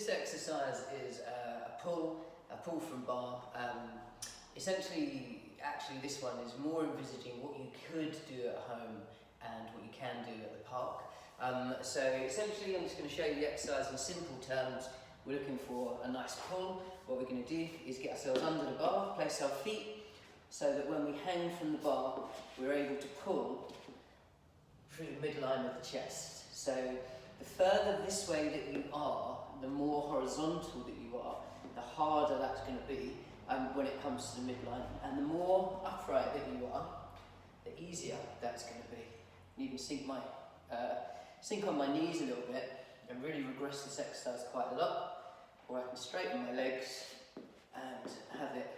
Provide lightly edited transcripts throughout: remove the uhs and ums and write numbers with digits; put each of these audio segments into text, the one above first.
This exercise is a pull from bar. Essentially, actually this one is more envisaging what you could do at home and what you can do at the park. So essentially I'm just going to show you the exercise in simple terms. We're looking for a nice pull. What we're going to do is get ourselves under the bar, place our feet so that when we hang from the bar we're able to pull through the midline of the chest. So the further this way that you are, the more horizontal that you are, the harder that's going to be when it comes to the midline, and the more upright that you are, the easier that's going to be. You can sink on my knees a little bit and really regress this exercise quite a lot, or I can straighten my legs and have it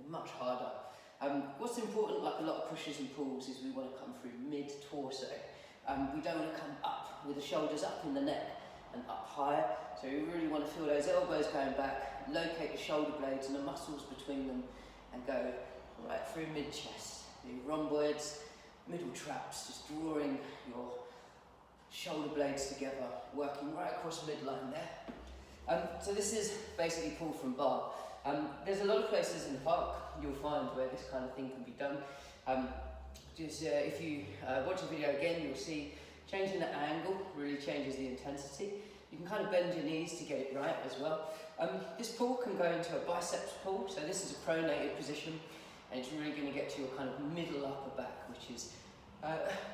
much harder. What's important, like a lot of pushes and pulls, is we want to come through mid-torso. We don't want to come up with the shoulders up in the neck and up higher, so we really want to feel those elbows going back, locate the shoulder blades and the muscles between them, and go right through mid-chest. The rhomboids, middle traps, just drawing your shoulder blades together, working right across midline there. So this is basically pull from bar. There's a lot of places in the park you'll find where this kind of thing can be done. If you watch the video again, you'll see changing the angle really changes the intensity. You can kind of bend your knees to get it right as well. This pull can go into a biceps pull, so this is a pronated position, and it's really going to get to your kind of middle upper back, which is,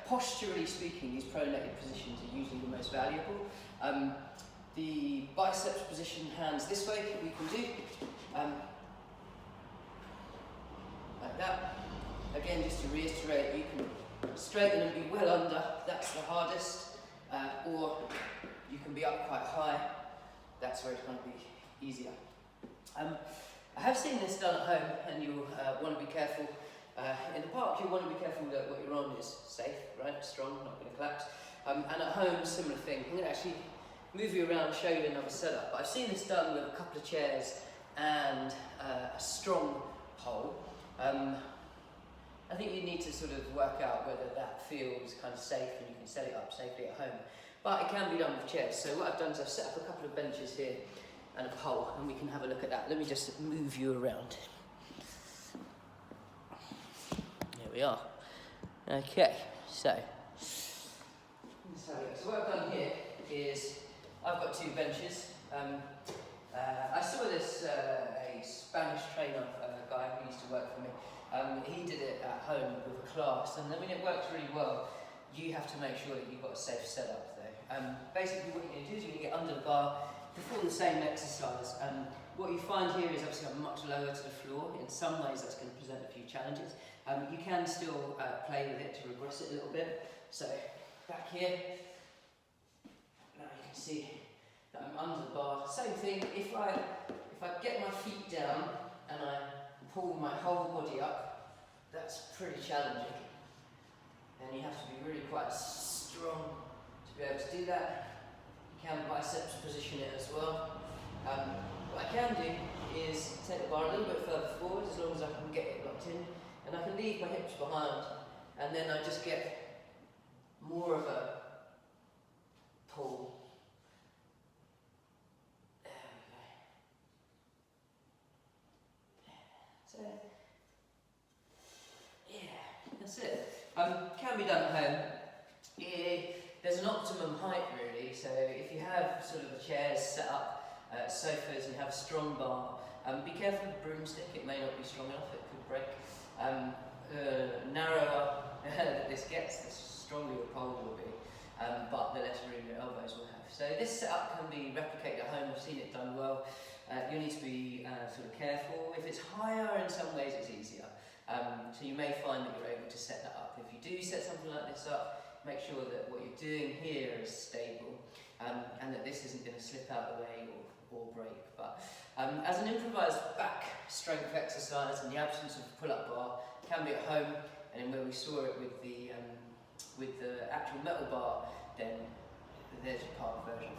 posturally speaking, these pronated positions are usually the most valuable. The biceps position, hands this way, we can do like that. Again, just to reiterate, you can straighten and be well under, that's the hardest, or you can be up quite high, that's where it's going to be easier. I have seen this done at home, and you'll want to be careful. In the park, you want to be careful that what you're on is safe, right? Strong, not going to collapse. And at home, similar thing. I'm going to actually move you around and show you another setup. But I've seen this done with a couple of chairs and a strong pole. I think you need to sort of work out whether that feels kind of safe and you can set it up safely at home. But it can be done with chairs. So what I've done is I've set up a couple of benches here and a pole, and we can have a look at that. Let me just move you around. There we are. Okay, so let's have a look. So what I've done here is I've got two benches. I saw this a Spanish trainer guy who used to work for me. He did it at home with a class, and I mean it works really well. You have to make sure that you've got a safe setup though. Basically what you're going to do is you're going to get under the bar, perform the same exercise. What you find here is obviously I'm much lower to the floor. In some ways that's going to present a few challenges. You can still play with it to regress it a little bit. So back here, now you can see that I'm under the bar. Same thing, if I get my feet down and I pull my whole body up, that's pretty challenging. And you have to be really quite strong to be able to do that. You can biceps position it as well. What I can do is take the bar a little bit further forward, as long as I can get it locked in, and I can leave my hips behind, and then I just get more of a pull. So, yeah, that's it. Can be done at home. There's an optimum height really, so if you have sort of the chairs set up, sofas, and have a strong bar, be careful with the broomstick, it may not be strong enough, it could break. Narrower that this gets, the stronger your pole will be, but the less room your elbows will have. So this setup can be replicated at home, I've seen it done well. You need to be sort of careful. If it's higher, in some ways it's easier. So you may find that you're able to set that up. If you do set something like this up, make sure that what you're doing here is stable, and that this isn't going to slip out the way or break. But as an improvised back strength exercise in the absence of a pull-up bar, can be at home, and then where we saw it with the actual metal bar, then there's your park version.